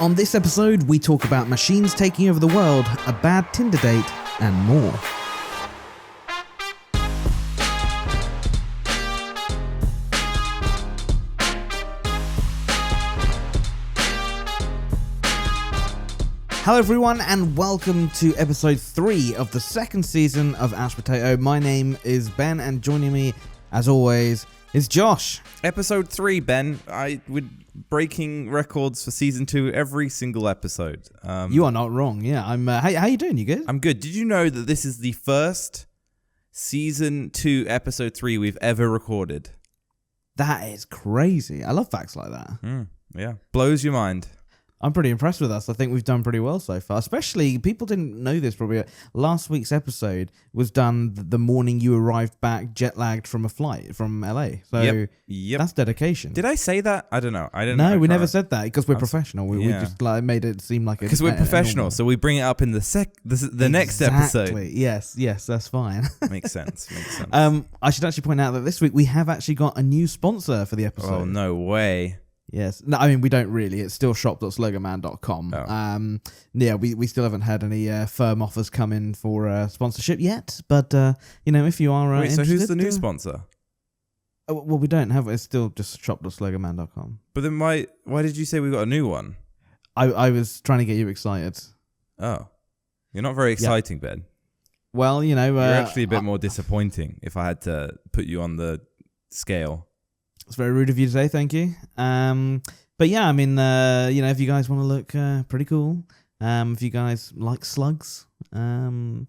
On this episode, we talk about machines taking over the world, a bad Tinder date, and more. Hello everyone, and welcome to episode 3 of the second season of Ash Potato. My name is Ben, and joining me, as always, is Josh. Episode 3, Ben. We're breaking records for season 2 every single episode. You are not wrong. Yeah, I'm. How you doing? You good? I'm good. Did you know that this is the first season 2 episode 3 we've ever recorded? That is crazy. I love facts like that. Yeah, blows your mind. I'm pretty impressed with us. I think we've done pretty well so far. Especially, people didn't know this probably. Last week's episode was done the morning you arrived back, jet-lagged from a flight from LA. So Yep. That's dedication. Did I say that? I don't know. I didn't. No, we never said that because we're professional. We Yeah. just made it seem like because we're professional, so we bring it up in the next episode. Yes, that's fine. Makes sense. I should actually point out that this week we have actually got a new sponsor for the episode. Oh, no way. Yes. No, I mean, we don't really. It's still shop.sloganman.com. Oh. Yeah, we still haven't had any firm offers come in for sponsorship yet. But, if you are Wait, so interested, who's the new sponsor? Well, we don't have it. It's still just shop.sloganman.com. But then why did you say we got a new one? I was trying to get you excited. Oh. You're not very exciting, Ben. Well, You're actually a bit more disappointing if I had to put you on the scale. It's very rude of you to say, thank you. But yeah, I mean, if you guys want to look pretty cool, if you guys like slugs, then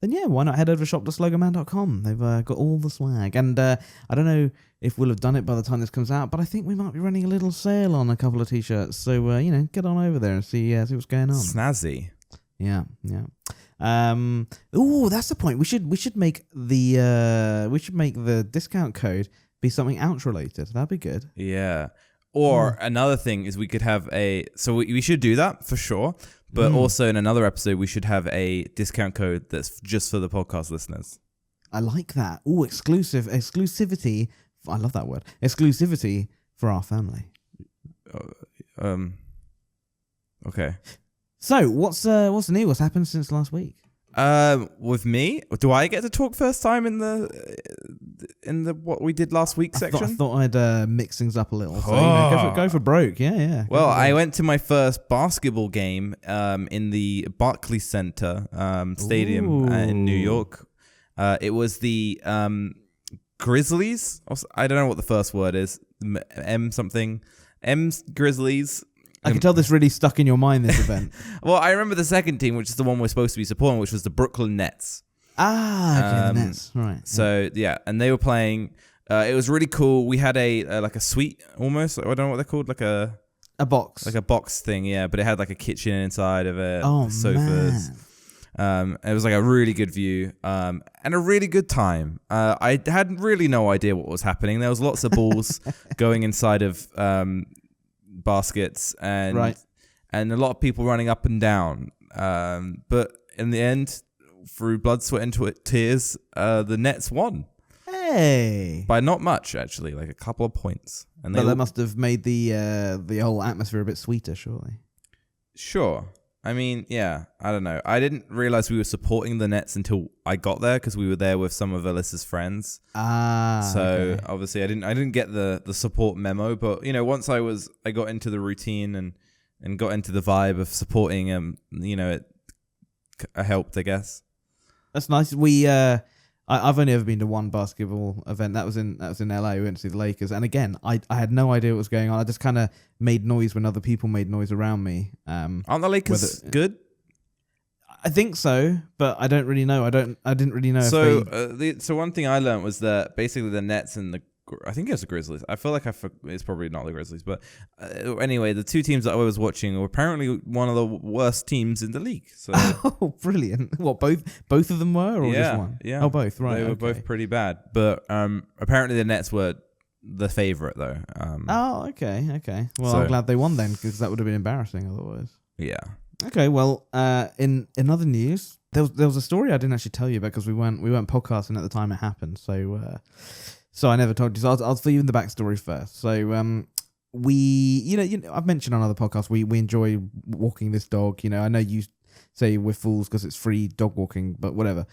yeah, why not head over to shop.sloganman.com? They've got all the swag. And I don't know if we'll have done it by the time this comes out, but I think we might be running a little sale on a couple of t-shirts. So, get on over there and see what's going on. Snazzy. Yeah. Oh, that's the point. We should make the discount code be something ouch related. That'd be good. Yeah. Or another thing is we could have we should do that for sure. But also in another episode, we should have a discount code that's just for the podcast listeners. I like that. Oh, exclusivity. I love that word. Exclusivity for our family. Okay. So what's new? What's happened since last week? With me, do I get to talk first time in the what we did last week section? I thought I'd mix things up a little. So go for broke. Yeah. Well, I went to my first basketball game in the Barclays Center stadium in New York. It was the Grizzlies. I don't know what the first word is. M's Grizzlies. I can tell this really stuck in your mind, this event. Well, I remember the second team, which is the one we're supposed to be supporting, which was the Brooklyn Nets. Okay, the Nets, right. So, yeah, and they were playing. It was really cool. We had like a suite, almost. I don't know what they're called. Like a box. Like a box thing, yeah. But it had like a kitchen inside of it. Oh, sofas. Man. It was like a really good view and a really good time. I had really no idea what was happening. There was lots of balls going inside of baskets and a lot of people running up and down. But in the end, through blood, sweat, and tears, the Nets won. Hey! By not much, actually, like a couple of points. And that must have made the whole atmosphere a bit sweeter, surely. Sure. I mean, yeah, I don't know. I didn't realize we were supporting the Nets until I got there because we were there with some of Alyssa's friends. So obviously I didn't get the support memo, but once I got into the routine and got into the vibe of supporting it helped, I guess. That's nice. I've only ever been to one basketball event. That was in LA. We went to see the Lakers, and again, I had no idea what was going on. I just kind of made noise when other people made noise around me. Aren't the Lakers good? I think so, but I don't really know. I didn't really know. So one thing I learned was that basically the Nets and I think it was the Grizzlies. I feel like it's probably not the Grizzlies, but anyway, the two teams that I was watching were apparently one of the worst teams in the league. So. Oh, brilliant! What, both of them were, or just one? Yeah. Oh, both. Right. They were both pretty bad, but apparently the Nets were the favorite though. Okay. Well, I'm glad they won then, because that would have been embarrassing otherwise. Yeah. Okay. Well, in other news, there was a story I didn't actually tell you about because we weren't podcasting at the time it happened. So I never told you. So I'll fill you in the backstory first. So I've mentioned on other podcasts, we enjoy walking this dog. I know you say we're fools because it's free dog walking, but whatever.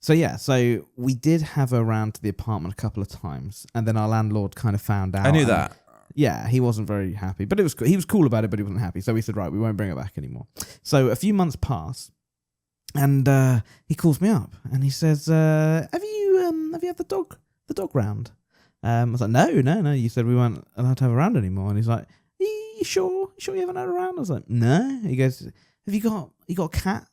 So we did have her around to the apartment a couple of times, and then our landlord kind of found out. I knew that. Yeah, he wasn't very happy, but he was cool about it, but he wasn't happy. So we said, right, we won't bring her back anymore. So a few months pass, and he calls me up and he says, "Have you had the dog round?" I was like, no. You said we weren't allowed to have her round anymore. And he's like, you sure you haven't had her round? I was like, no. He goes, have you got a cat?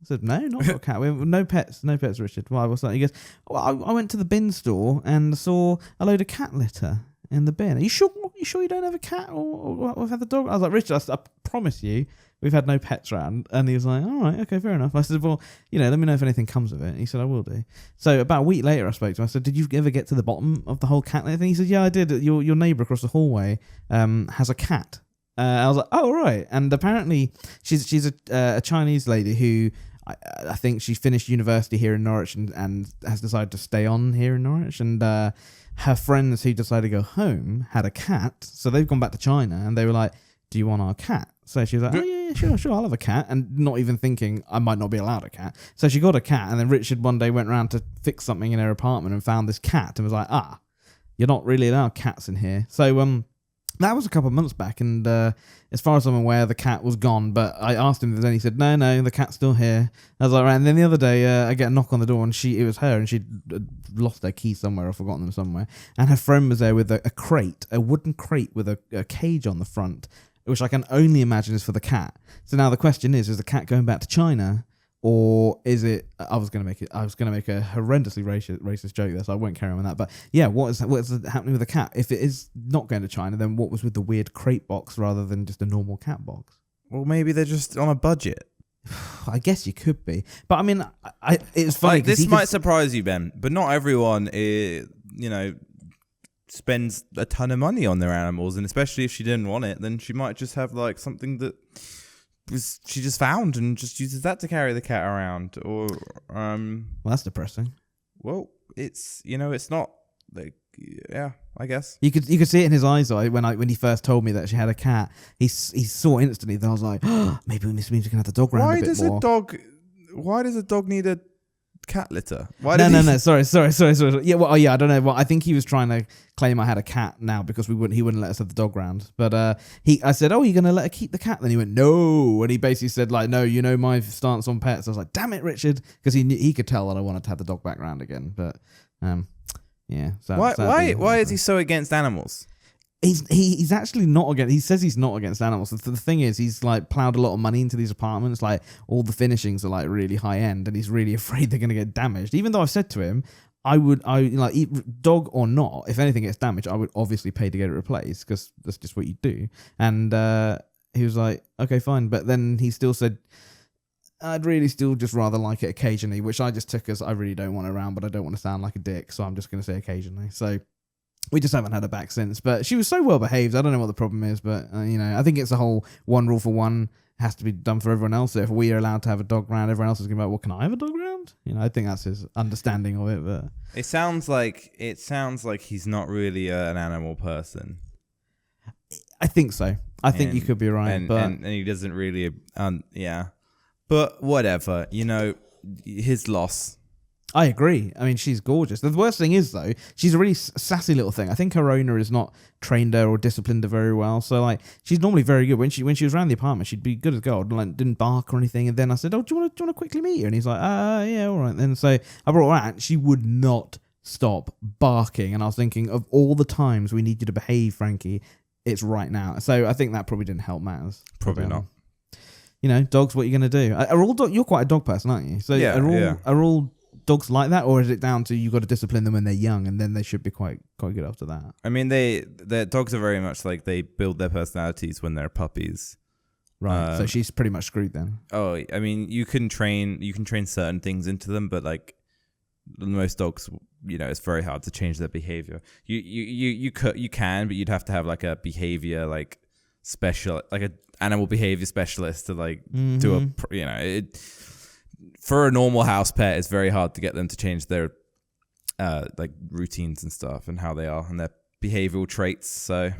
I said, no, not got a cat. We have no pets, Richard. Why? What's that? He goes, well, I went to the bin store and saw a load of cat litter in the bin. Are you sure you don't have a cat or have the dog? I was like, Richard, I promise you, we've had no pets round. And he was like, all right, okay, fair enough. I said, well, let me know if anything comes of it. And he said, I will do. So about a week later, I spoke to him. I said, did you ever get to the bottom of the whole cat litter thing? He said, yeah, I did. Your neighbour across the hallway has a cat. I was like, oh, right. And apparently she's a Chinese lady who I think she finished university here in Norwich and has decided to stay on here in Norwich. And her friends who decided to go home had a cat. So they've gone back to China and they were like, do you want our cat? So she was like, oh, yeah, sure, I'll have a cat. And not even thinking I might not be allowed a cat. So she got a cat. And then Richard one day went around to fix something in her apartment and found this cat and was like, you're not really allowed cats in here. So that was a couple of months back, and as far as I'm aware, the cat was gone. But I asked him, and then he said, "No, the cat's still here." I was like, "Right." And then the other day, I get a knock on the door, and it was her, and she'd lost her keys somewhere or forgotten them somewhere. And her friend was there with a wooden crate with a cage on the front, which I can only imagine is for the cat. So now the question is the cat going back to China? Or is it? I was gonna make a horrendously racist joke there, so I won't carry on with that. But yeah, what is happening with the cat? If it is not going to China, then what was with the weird crate box rather than just a normal cat box? Well, maybe they're just on a budget. I guess you could be, but I mean, it's funny. Like, this might surprise you, Ben, but not everyone spends a ton of money on their animals, and especially if she didn't want it, then she might just have like something that she just found and just uses that to carry the cat around. Or well, that's depressing. Well, it's not like, yeah, I guess you could see it in his eyes though when he first told me that she had a cat. He saw instantly that I was like, maybe we can have the dog around a bit more. Why does a dog need a cat litter? No. Sorry. Yeah, well, I don't know. Well, I think he was trying to claim I had a cat now because he wouldn't let us have the dog round. But I said, "Oh, you're gonna let her keep the cat?" Then he went, "No," and he basically said, like, "No, my stance on pets." I was like, "Damn it, Richard," because he could tell that I wanted to have the dog back round again. But yeah. Why is he so against animals? He's actually not against. He says he's not against animals. The thing is, he's like plowed a lot of money into these apartments. Like all the finishings are like really high end, and he's really afraid they're gonna get damaged. Even though I've said to him, dog or not, if anything gets damaged, I would obviously pay to get it replaced because that's just what you do. And he was like, okay, fine. But then he still said, I'd really still just rather like it occasionally, which I just took as I really don't want it around, but I don't want to sound like a dick, so I'm just gonna say occasionally. So. We just haven't had her back since, but she was so well behaved. I don't know what the problem is, but I think it's a whole one rule for one has to be done for everyone else. So if we are allowed to have a dog round, everyone else is going to be like, well, can I have a dog round? I think that's his understanding of it. But it sounds like he's not really an animal person. I think so. I think you could be right, and he doesn't really, yeah. But whatever, his loss. I agree. I mean, she's gorgeous. The worst thing is, though, she's a really sassy little thing. I think her owner has not trained her or disciplined her very well. So, like, she's normally very good. When she was around the apartment, she'd be good as gold. Like, didn't bark or anything. And then I said, "Oh, do you want to quickly meet her?" And he's like, yeah, all right." Then so I brought her out. She would not stop barking. And I was thinking, of all the times we need you to behave, Frankie, it's right now. So I think that probably didn't help matters. Probably not. Dogs. What are you going to do? Are all you're quite a dog person, aren't you? So yeah, are all dogs like that, or is it down to you got to discipline them when they're young and then they should be quite good after that? I mean, their dogs are very much like they build their personalities when they're puppies. Right. So she's pretty much screwed then. Oh, I mean, you can train certain things into them, but like most dogs, it's very hard to change their behavior. You can, but you'd have to have like a behavior like special, like a animal behavior specialist to like do for a normal house pet, it's very hard to get them to change their like routines and stuff and how they are and their behavioral traits. So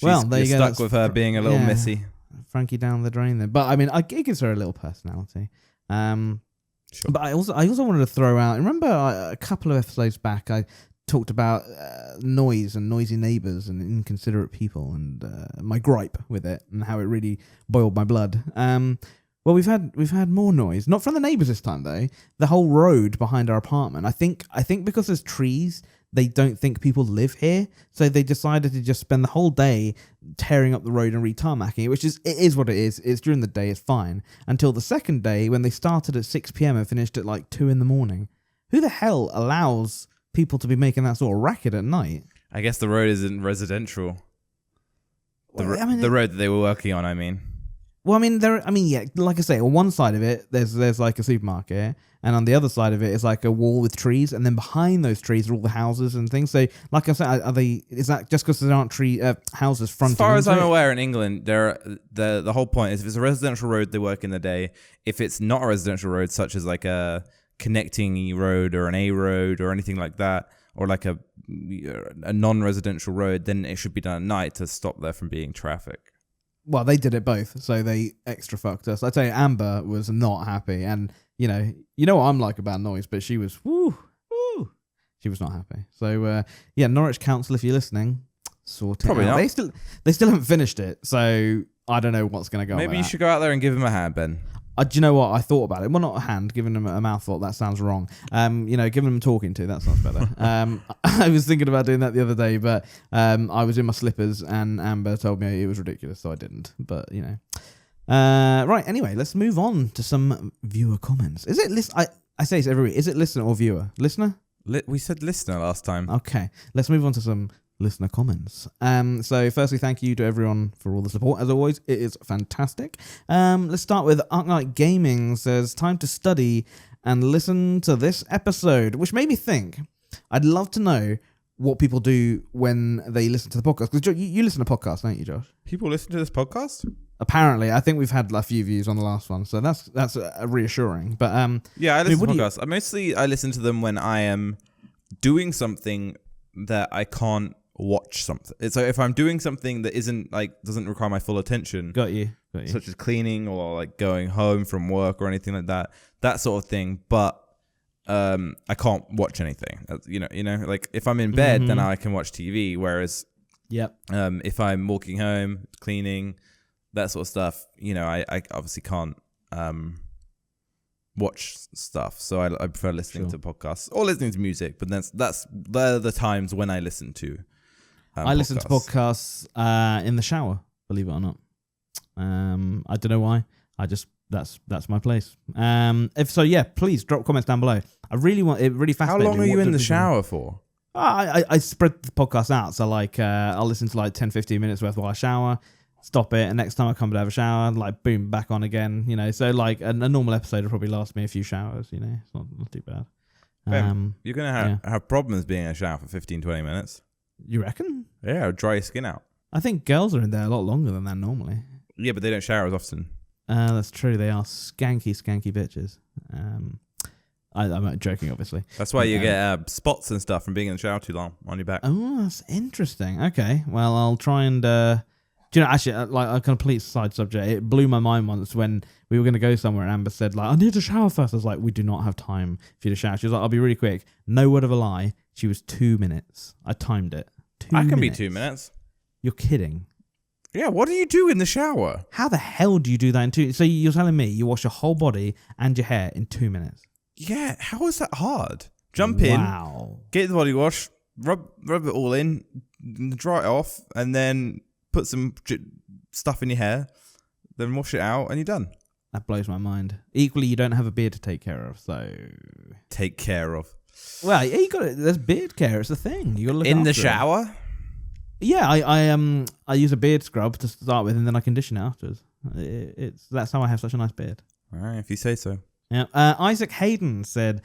Well, there you go. Stuck with her being a little missy. Frankie down the drain then. But I mean, it gives her a little personality. Sure. But I also wanted to throw out. Remember a couple of episodes back, I talked about noise and noisy neighbours and inconsiderate people and my gripe with it and how it really boiled my blood. Well, we've had more noise, not from the neighbours this time though. The whole road behind our apartment. I think because there's trees, they don't think people live here, so they decided to just spend the whole day tearing up the road and re-tarmacking it, which is what it is. It's during the day, it's fine. Until the second day when they started at 6 p.m. and finished at like 2 a.m. Who the hell allows people to be making that sort of racket at night? I guess the road isn't residential. The road that they were working on, I mean. Well, yeah, like I say, on one side of it, there's like a supermarket, and on the other side of it is like a wall with trees, and then behind those trees are all the houses and things. So, like I said, is that just because there aren't houses fronting? As far as I'm aware, in England, the whole point is if it's a residential road, they work in the day. If it's not a residential road, such as like a connecting road or an A road or anything like that, or like a non-residential road, then it should be done at night to stop there from being traffic. Well, they did it both, so they extra fucked us. I tell you, Amber was not happy, and you know what I'm like about noise, but she was she was not happy. So Norwich Council, if you're listening, sort it Probably out. not. They still haven't finished it, so I don't know what's going to go on. Maybe you should go out there and give him a hand, Ben. Do you know what? I thought about it. Well, not a hand, giving them a mouthful. That sounds wrong. Giving them talking to. That sounds better. I was thinking about doing that the other day, but I was in my slippers and Amber told me it was ridiculous, so I didn't. But, right, anyway, let's move on to some viewer comments. Is it I say this every week. Is it listener or viewer? Listener? We said listener last time. Okay, let's move on to some listener comments. So firstly, thank you to everyone for all the support. As always, it is fantastic. Let's start with Arclight Gaming says, time to study and listen to this episode, which made me think, I'd love to know what people do when they listen to the podcast. Because you listen to podcasts, don't you, Josh? People listen to this podcast? Apparently. I think we've had a few views on the last one, so that's reassuring. But yeah, I listen to podcasts. I listen to them when I am doing something that I can't watch something. So if I'm doing something that doesn't require my full attention, got you, such as cleaning or like going home from work or anything like that sort of thing. But I can't watch anything. Like if I'm in bed, then I can watch TV. Whereas, if I'm walking home, cleaning, that sort of stuff, I obviously can't watch stuff. So I prefer listening to podcasts or listening to music. But they're the times when I listen to. I listen to podcasts in the shower, believe it or not. I don't know why. That's my place. If so, please drop comments down below. I really want it. Really fascinating. How long are you in the shower for? I spread the podcast out. So I'll listen to 10, 15 minutes worth while I shower. Stop it, and next time I come to have a shower, boom, back on again. So a normal episode will probably last me a few showers. It's not too bad. You're gonna have problems being in a shower for 15, 20 minutes. You reckon? Yeah, it'll dry your skin out. I think girls are in there a lot longer than that normally. Yeah, but they don't shower as often. That's true. They are skanky bitches. I'm joking, obviously. That's why you get spots and stuff from being in the shower too long on your back. Oh, that's interesting. Okay, well, I'll try and... actually, a complete side subject. It blew my mind once when we were going to go somewhere and Amber said, I need to shower first. I was like, we do not have time for you to shower. She was like, I'll be really quick. No word of a lie. She was 2 minutes. I timed it. 2 minutes. I can be 2 minutes. You're kidding. Yeah, what do you do in the shower? How the hell do you do that in 2? So you're telling me you wash your whole body and your hair in 2 minutes? Yeah, how is that hard? Jump in, get the body wash, rub it all in, dry it off, and then put some stuff in your hair, then wash it out, and you're done. That blows my mind. Equally, you don't have a beard to take care of, so... Take care of? Well, yeah, you got it. There's beard care. It's a thing. You got to look in the after shower. It. Yeah, I use a beard scrub to start with, and then I condition it afterwards. That's how I have such a nice beard. All right, if you say so. Yeah. Isaac Hayden said,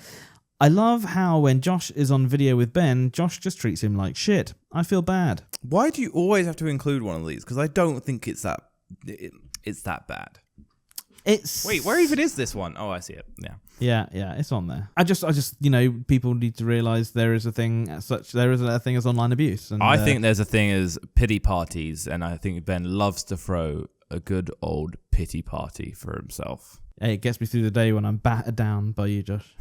I love how when Josh is on video with Ben, Josh just treats him like shit. I feel bad. Why do you always have to include one of these? Because I don't think it's that bad. Wait, where even is this one? Oh, I see it. Yeah, it's on there. I just, people need to realize there is a thing as such. There is a thing as online abuse. And I think there's a thing as pity parties, and I think Ben loves to throw a good old pity party for himself. Hey, it gets me through the day when I'm battered down by you, Josh.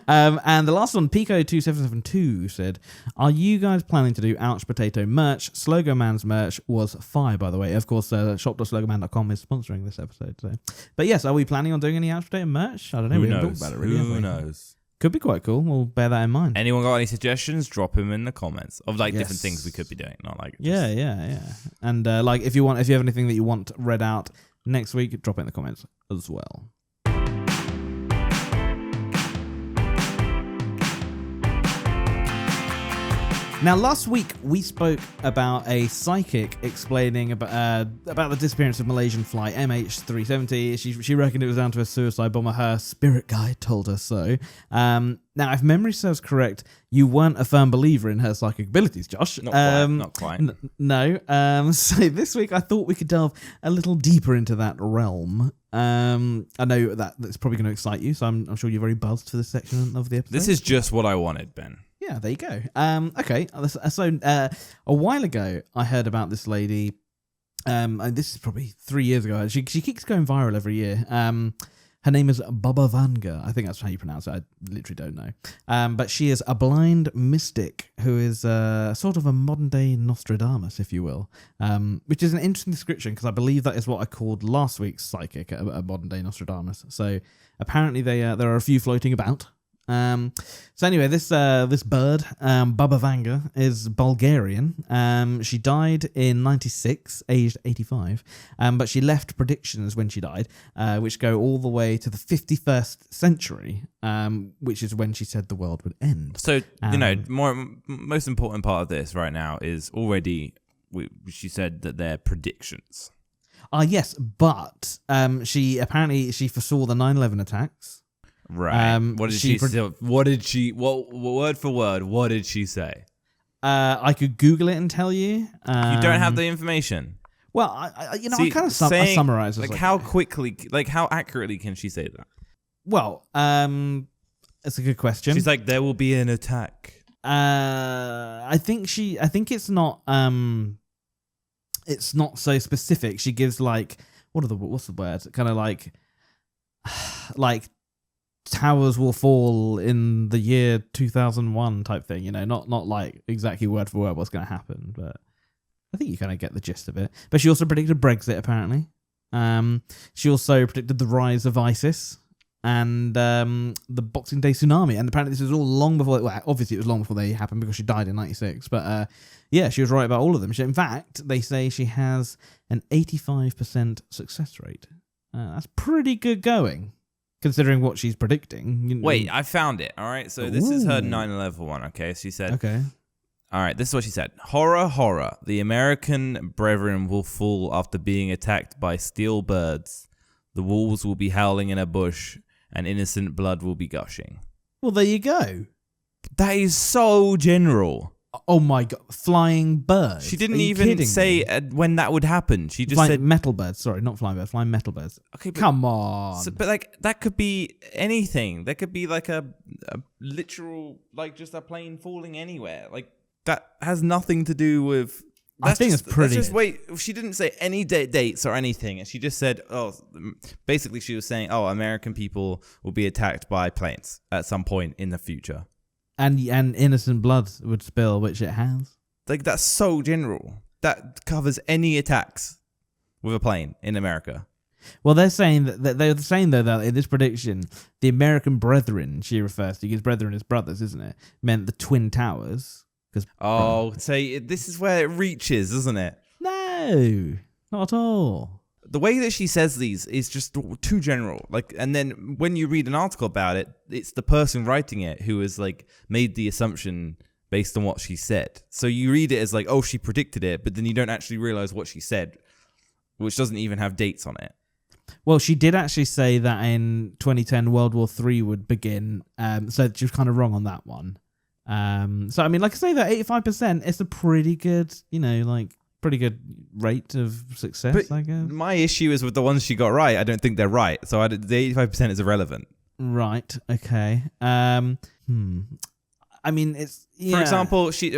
And the last one, Pico2772 said, "Are you guys planning to do Ouch Potato merch? Slogo Man's merch was fire, by the way. Of course, shop.slogoman.com is sponsoring this episode. So, but yes, are we planning on doing any Ouch Potato merch? I don't know. Who knows? About it really, Who knows? Could be quite cool. We'll bear that in mind. Anyone got any suggestions? Drop them in the comments of different things we could be doing. Not like yeah. And if you have anything that you want read out next week, drop it in the comments as well." Now, last week we spoke about a psychic explaining about the disappearance of Malaysian flight MH370. She reckoned it was down to a suicide bomber. Her spirit guide told her so. Now, if memory serves correct, you weren't a firm believer in her psychic abilities, Josh. Not quite. No. So this week I thought we could delve a little deeper into that realm. I know that's probably going to excite you, so I'm sure you're very buzzed for this section of the episode. This is just what I wanted, Ben. Yeah, there you go. Okay, so a while ago, I heard about this lady. And this is probably 3 years ago. She keeps going viral every year. Her name is Baba Vanga. I think that's how you pronounce it. I literally don't know. But she is a blind mystic who is sort of a modern-day Nostradamus, if you will, which is an interesting description because I believe that is what I called last week's psychic, a modern-day Nostradamus. So apparently there are a few floating about. So anyway, this bird, Baba Vanga, is Bulgarian. She died in 96, aged 85. But she left predictions when she died, which go all the way to the 51st century, which is when she said the world would end. So, most important part of this right now is already, she said that they're predictions. Yes, but she foresaw the 9/11 attacks. Right. What did she? Word for word, what did she say? I could Google it and tell you. You don't have the information. Well, I kind of summarize. How quickly, how accurately can she say that? Well, it's a good question. She's like, there will be an attack. I think it's not. It's not so specific. She gives what's the word? Kind of like. Towers will fall in the year 2001 type thing, not like exactly word for word what's going to happen, but I think you kind of get the gist of it. But she also predicted Brexit, apparently. She also predicted the rise of ISIS and the Boxing Day tsunami. And apparently this was all long before, obviously it was long before they happened because she died in 96. But yeah, she was right about all of them. In fact, they say she has an 85% success rate. That's pretty good going. Considering what she's predicting. Wait, I found it. All right. So this is her 9/11 one. Okay. She said, okay. All right. This is what she said. Horror, horror. The American brethren will fall after being attacked by steel birds. The wolves will be howling in a bush and innocent blood will be gushing. Well, there you go. That is so general. Oh my God. Flying birds. She didn't even say when that would happen. She just said metal birds. Sorry, not flying birds. Flying metal birds. Okay, come on. So, but that could be anything. That could be like a literal, just a plane falling anywhere. That has nothing to do with. I think it's pretty. Wait. She didn't say any dates or anything. She just said, basically she was saying, American people will be attacked by planes at some point in the future. And innocent blood would spill, which it has. That's so general. That covers any attacks with a plane in America. Well, they're saying that in this prediction, the American brethren she refers to, because brethren is brothers, isn't it? Meant the Twin Towers. Say this is where it reaches, isn't it? No, not at all. The way that she says these is just too general. And then when you read an article about it, it's the person writing it who has made the assumption based on what she said. So you read it as she predicted it, but then you don't actually realize what she said, which doesn't even have dates on it. Well, she did actually say that in 2010 World War III would begin. So she was kind of wrong on that one. So I mean, like I say, that 85%, it's a pretty good, pretty good rate of success, But I guess. my issue is with the ones she got right. I don't think they're right. So the 85% is irrelevant. Right. Okay. I mean, it's For example, she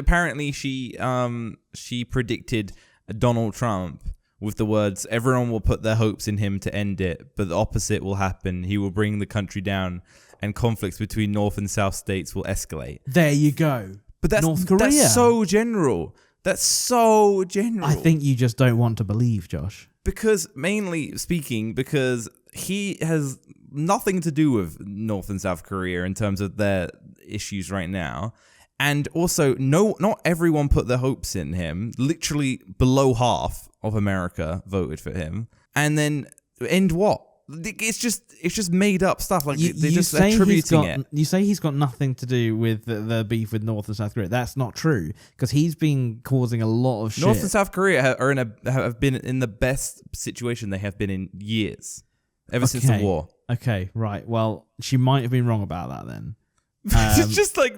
predicted Donald Trump with the words, "Everyone will put their hopes in him to end it, but the opposite will happen. He will bring the country down, and conflicts between North and South states will escalate." There you go. But that's North Korea. That's so general. That's so general. I think you just don't want to believe, Josh. Because mainly speaking, because he has nothing to do with North and South Korea in terms of their issues right now. And also, not everyone put their hopes in him. Literally below half of America voted for him. And then end what? It's just made up stuff. Like they're just attributing it. You say he's got nothing to do with the beef with North and South Korea. That's not true, because he's been causing a lot of shit. North and South Korea have been in the best situation they have been in years, ever since the war. Okay, right. Well, she might have been wrong about that then. It's just like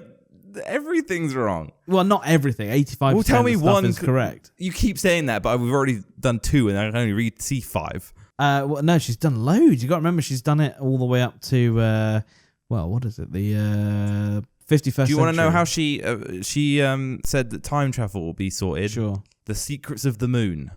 everything's wrong. Well, not everything. 85% Well, tell me of stuff one is correct. You keep saying that, but we've already done 2, and I can only see 5. Well, no, she's done loads. You got to remember, she's done it all the way up to what is it? The 51st century. Do you want to know how she said that time travel will be sorted? Sure. The secrets of the moon.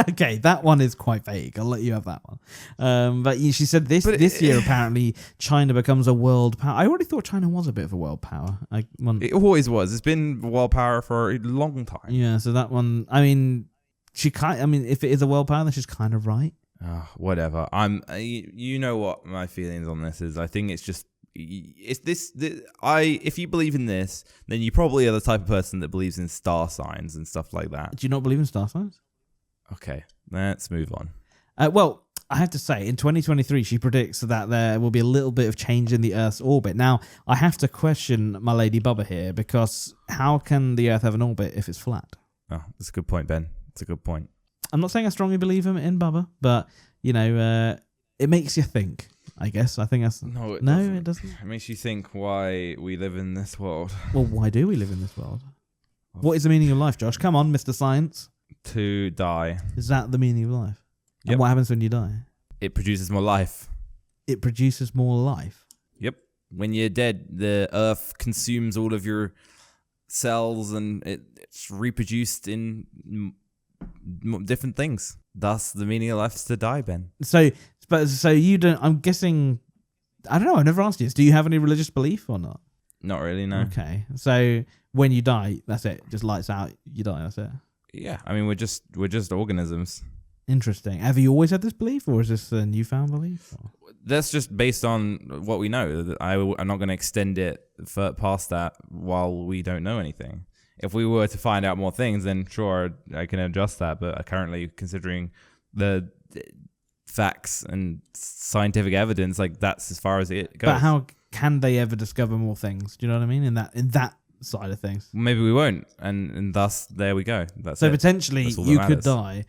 Okay, that one is quite vague. I'll let you have that one. But she said this year apparently China becomes a world power. I already thought China was a bit of a world power. It always was. It's been world power for a long time. Yeah, so that one. I mean, if it is a world power, then she's kind of right. Whatever. You know what my feelings on this is. I think it's just. If you believe in this, then you probably are the type of person that believes in star signs and stuff like that. Do you not believe in star signs? Okay, let's move on. Well, I have to say, in 2023, she predicts that there will be a little bit of change in the Earth's orbit. Now, I have to question my lady Bubba here, because how can the Earth have an orbit if it's flat? Oh, that's a good point, Ben. It's a good point. I'm not saying I strongly believe in Bubba, but, it makes you think. I guess. I think that's... No, it doesn't. It makes you think why we live in this world. Well, why do we live in this world? What is the meaning of life, Josh? Come on, Mr. Science. To die. Is that the meaning of life? Yep. And what happens when you die? It produces more life. It produces more life? Yep. When you're dead, the earth consumes all of your cells and it's reproduced in different things. Thus, the meaning of life is to die, Ben. So you don't... I'm guessing... I don't know. I never asked you this. Do you have any religious belief or not? Not really, no. Okay. So when you die, that's it. Just lights out. You die. That's it. Yeah. I mean, we're just organisms. Interesting. Have you always had this belief, or is this a newfound belief? Or? That's just based on what we know. I'm not going to extend it past that while we don't know anything. If we were to find out more things, then sure, I can adjust that. But currently, considering the facts and scientific evidence, like that's as far as it goes. But how can they ever discover more things? Do you know what I mean? In that side of things. Maybe we won't, and thus there we go. That's so potentially you could die,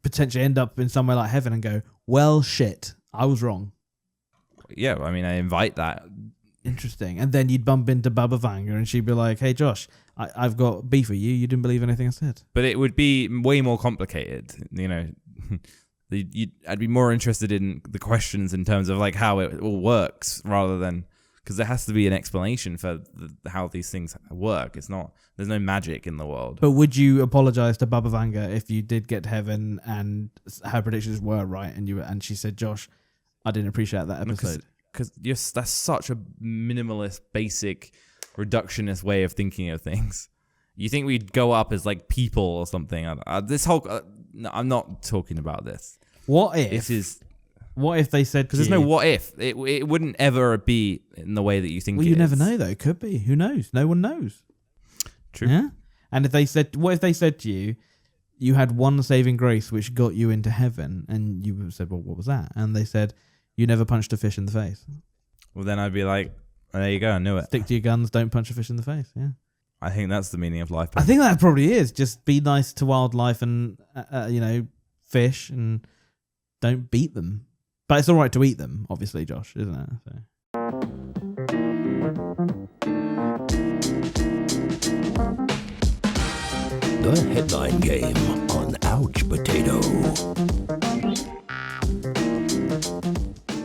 potentially end up in somewhere like heaven and go, well, shit, I was wrong. Yeah, I mean, I invite that. Interesting. And then you'd bump into Baba Vanga and she'd be like, hey, Josh, I've got beef with you. You didn't believe anything I said. But it would be way more complicated. I'd be more interested in the questions in terms of like how it all works rather than... Because there has to be an explanation for how these things work. It's not... There's no magic in the world. But would you apologize to Baba Vanga if you did get to heaven and her predictions were right and she said, Josh, I didn't appreciate that episode? Because that's such a minimalist, basic, reductionist way of thinking of things. You think we'd go up as like people or something? No, I'm not talking about this. What if? This is... What if they said... Because there's no what if. It wouldn't ever be in the way that you think well, you never know, though. It could be. Who knows? No one knows. True. Yeah? And what if they said to you, you had one saving grace which got you into heaven, and you said, well, what was that? And they said, you never punched a fish in the face. Well, then I'd be like, oh, there you go, I knew it. Stick to your guns, don't punch a fish in the face. Yeah. I think that's the meaning of life. I think that probably is. Just be nice to wildlife and, fish, and don't beat them. But it's all right to eat them, obviously, Josh, isn't it? So. The Headline Game on Ouch Potato.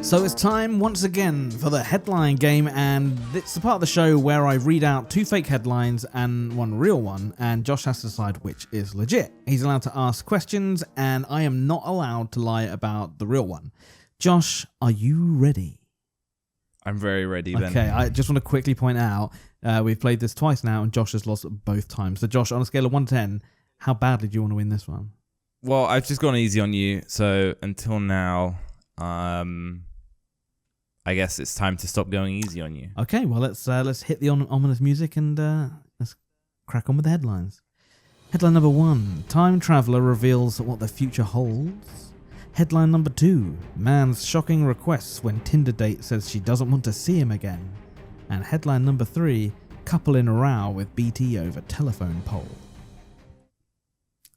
So it's time once again for the headline game, and it's the part of the show where I read out 2 fake headlines and 1 real one, and Josh has to decide which is legit. He's allowed to ask questions, and I am not allowed to lie about the real one. Josh, are you ready? I'm very ready, Ben. Okay, I just want to quickly point out, we've played this twice now, and Josh has lost both times. So Josh, on a scale of 1 to 10, how badly do you want to win this one? Well, I've just gone easy on you, so until now, I guess it's time to stop going easy on you. Okay, well, let's hit the ominous music and let's crack on with the headlines. Headline number 1, time traveler reveals what the future holds. Headline number 2, man's shocking requests when Tinder date says she doesn't want to see him again. And headline number 3, couple in a row with BT over telephone pole.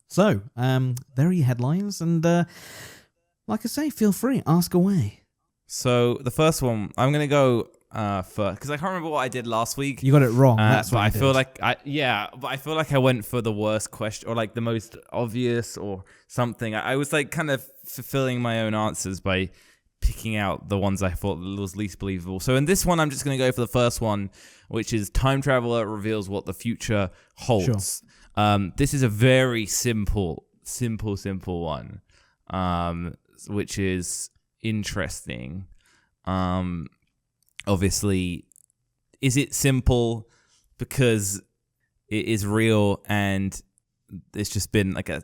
So, there are your headlines, and like I say, feel free, ask away. So the first one, I'm gonna go first because I can't remember what I did last week. You got it wrong. That's but what I feel like I feel like I went for the worst question or like the most obvious or something. I was like kind of fulfilling my own answers by picking out the ones I thought was least believable. So in this one, I'm just gonna go for the first one, which is time traveler reveals what the future holds. Sure. This is a very simple one, which is interesting. Obviously, is it simple because it is real and it's just been like a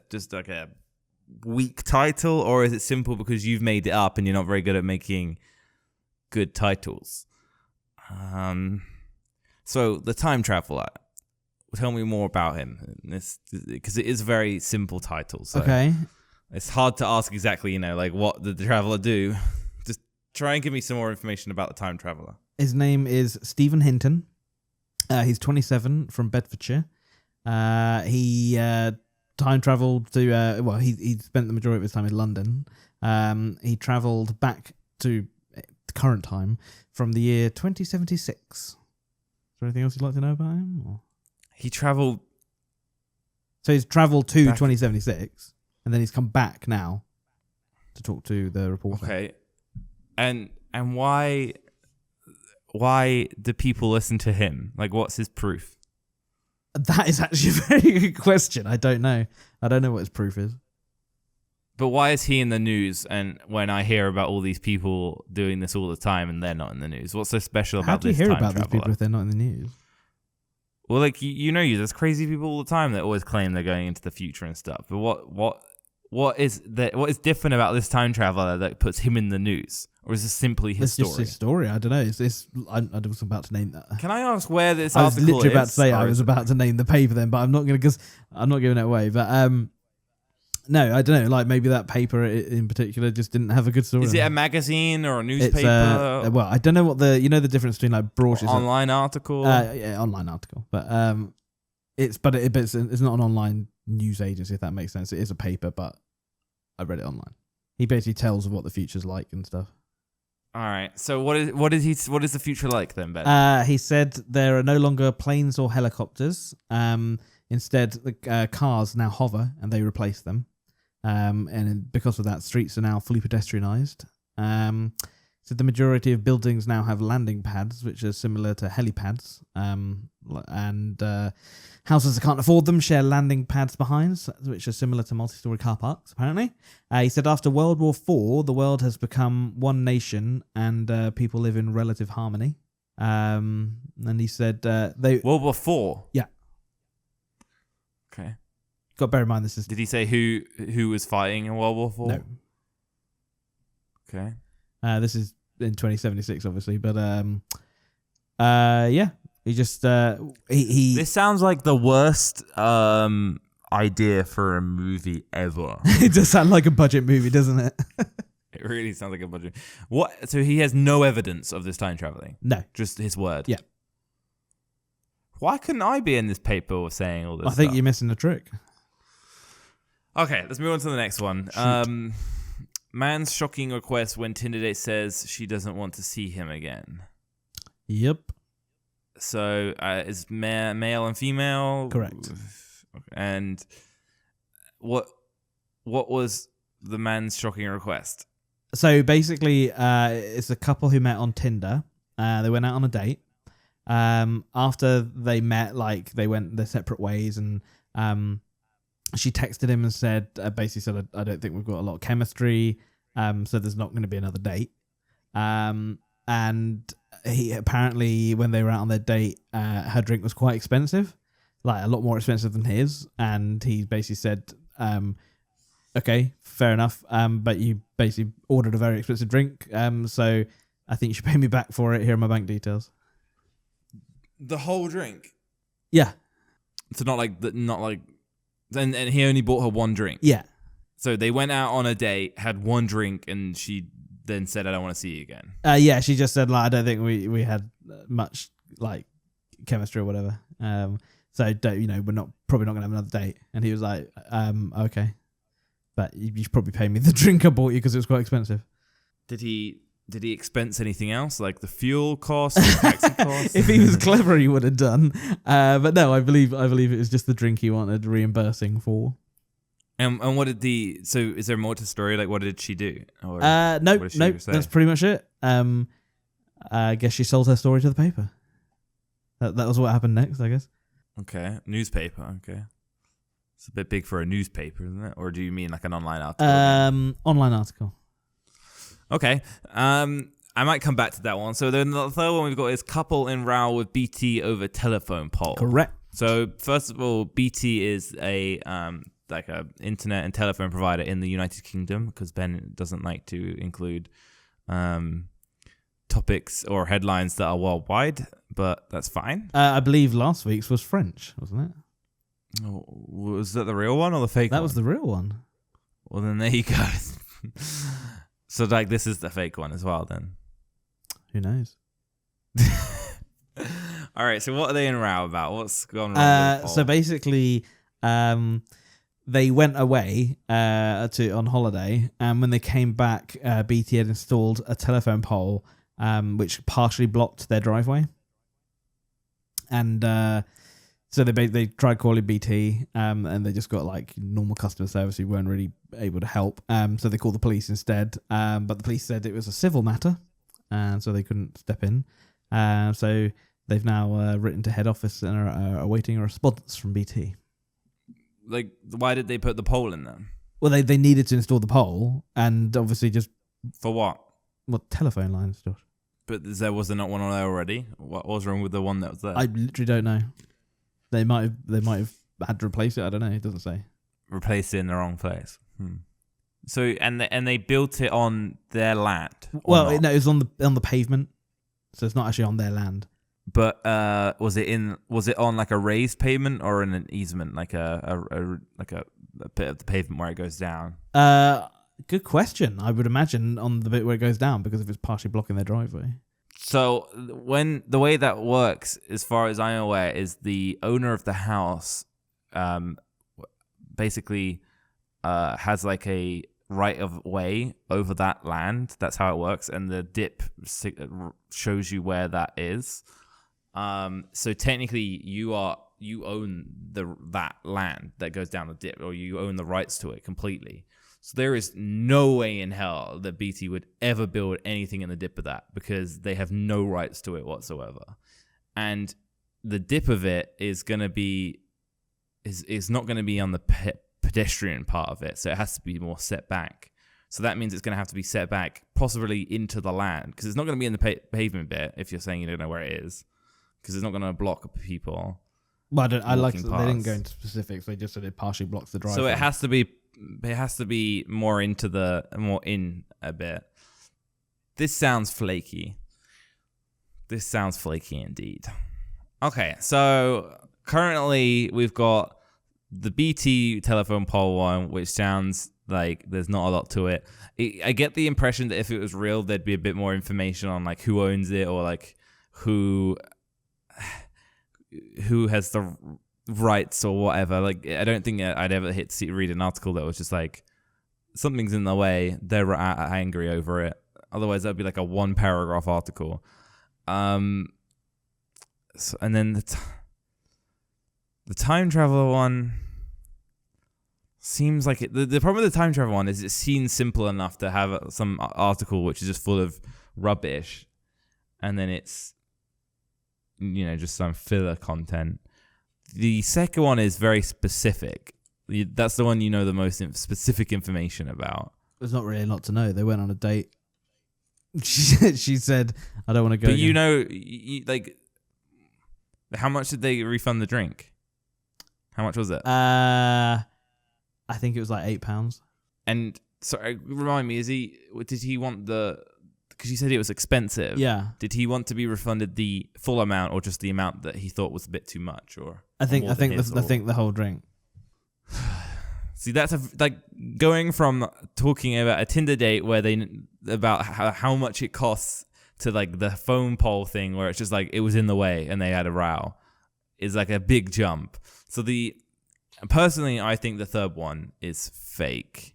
weak title, or is it simple because you've made it up and you're not very good at making good titles? So the time traveler, tell me more about him, because it is a very simple title. So. Okay. It's hard to ask exactly, like what did the traveler do? Just try and give me some more information about the time traveler. His name is Stephen Hinton. He's 27 from Bedfordshire. He time traveled to, he spent the majority of his time in London. He traveled back to the current time from the year 2076. Is there anything else you'd like to know about him? Or? He traveled. So he's traveled to 2076. And then he's come back now to talk to the reporter. Okay, and why do people listen to him? Like, what's his proof? That is actually a very good question. I don't know. I don't know what his proof is. But why is he in the news? And when I hear about all these people doing this all the time and they're not in the news, what's so special about this time traveler? How do you hear about these people if they're not in the news? Well, like there's crazy people all the time that always claim they're going into the future and stuff. But what is different about this time traveler that puts him in the news, or is this simply his story? It's just his story. I don't know. I was about to name that. Can I ask where this article is? I was literally about to say I was about to name the paper then, but I'm not going to because I'm not giving it away. But no, I don't know. Like maybe that paper in particular just didn't have a good story. Is it a magazine or a newspaper? Well, I don't know what the difference between like brochures, online article. Yeah, online article, but it's not an online news agency, if that makes sense. It is a paper, but I read it online. He basically tells of what the future's like and stuff. All right. So what is the future like then, Ben? He said there are no longer planes or helicopters. Instead, the cars now hover and they replace them. And because of that, streets are now fully pedestrianised. So the majority of buildings now have landing pads, which are similar to helipads. And houses that can't afford them share landing pads behind, which are similar to multi-story car parks, apparently. He said after World War IV, the world has become one nation and people live in relative harmony. And he said World War IV? Yeah. Okay. Got to bear in mind this is... Did he say who was fighting in World War IV? No. Okay. This is in 2076, obviously, but yeah, he just he. This sounds like the worst idea for a movie ever. It does sound like a budget movie, doesn't it? It really sounds like a budget. What? So he has no evidence of this time traveling? No, just his word. Yeah. Why couldn't I be in this paper saying all this? I think you're missing the trick. Okay, let's move on to the next one. Shoot. Man's shocking request when Tinder date says she doesn't want to see him again. Yep. So is male and female? Correct. And what was the man's shocking request? So basically, it's a couple who met on Tinder. They went out on a date. After they met, like they went their separate ways, and she texted him and said, basically said, I don't think we've got a lot of chemistry, so there's not going to be another date. And he apparently, when they were out on their date, her drink was quite expensive, like a lot more expensive than his, and he basically said, okay, fair enough, but you basically ordered a very expensive drink, so I think you should pay me back for it. Here are my bank details. The whole drink? Yeah. So not like, and he only bought her one drink? Yeah. So they went out on a date, had one drink, and she then said, I don't want to see you again. Yeah, she just said, like, I don't think we had much, like, chemistry or whatever. So, don't, we're probably not going to have another date. And he was like, okay. But you should probably pay me the drink I bought you because it was quite expensive. Did he expense anything else, like the fuel cost, the taxi cost? If he was clever, he would have done. But no, I believe it was just the drink he wanted reimbursing for. And what did so is there more to the story? Like, what did she do? Or no, that's pretty much it. I guess she sold her story to the paper. That was what happened next, I guess. Okay, newspaper. Okay, it's a bit big for a newspaper, isn't it? Or do you mean like an online article? Online article. Okay. I might come back to that one. So then the third one we've got is couple in row with BT over telephone pole. Correct. So first of all, BT is a like a internet and telephone provider in the United Kingdom, because Ben doesn't like to include topics or headlines that are worldwide, but that's fine. I believe last week's was French, wasn't it? Oh, was that the real one or the fake one? That was the real one. Well, then there you go. So like this is the fake one as well then. Who knows? All right, so what are they in row about? What's gone wrong with so basically, they went away on holiday, and when they came back, BT had installed a telephone pole which partially blocked their driveway. And so they tried calling BT, and they just got like normal customer service who weren't really able to help. So they called the police instead, but the police said it was a civil matter, and so they couldn't step in. So they've now written to head office and are awaiting a response from BT. Like, why did they put the pole in there? Well, they needed to install the pole, and obviously just for what? What, telephone lines, Josh? But was there not one on there already? What was wrong with the one that was there? I literally don't know. They might have had to replace it. I don't know. It doesn't say. Replace it in the wrong place. So and they built it on their land. Well, no, it was on the pavement, so it's not actually on their land. But was it on like a raised pavement or in an easement, like a bit of the pavement where it goes down? Good question. I would imagine on the bit where it goes down, because if it's partially blocking their driveway. So when the way that works, as far as I'm aware, is the owner of the house basically has like a right of way over that land. That's how it works, and the dip shows you where that is. So technically, you own that land that goes down the dip, or you own the rights to it completely. So there is no way in hell that BT would ever build anything in the dip of that, because they have no rights to it whatsoever. And the dip of it is going to be is not going to be on the pedestrian part of it, so it has to be more set back. So that means it's going to have to be set back, possibly into the land, because it's not going to be in the pavement bit. If you're saying you don't know where it is, because it's not going to block people. Well, they didn't go into specifics. They just said it partially blocks the driveway. So it has to be more in a bit. This sounds flaky. This sounds flaky indeed. Okay, so currently we've got the BT telephone pole one, which sounds like there's not a lot to it. I get the impression that if it was real, there'd be a bit more information on like who owns it, or like who has the rights or whatever. Like, I don't think I'd ever read an article that was just like, something's in the way, they're angry over it. Otherwise, that'd be like a 1 paragraph article. And then the time traveler one, seems like the problem with the time travel one is it seems simple enough to have some article which is just full of rubbish, and then it's just some filler content. The second one is very specific. That's the one the most specific information about. There's not really a lot to know. They went on a date. She said, "I don't want to go." But like, how much did they refund the drink? How much was it? I think it was like £8. And sorry, remind me, did he want because you said it was expensive. Yeah. Did he want to be refunded the full amount or just the amount that he thought was a bit too much? Or I think the whole drink. See, that's going from talking about a Tinder date where about how much it costs to like the phone pole thing where it's just like it was in the way and they had a row is like a big jump. So personally, I think the third one is fake,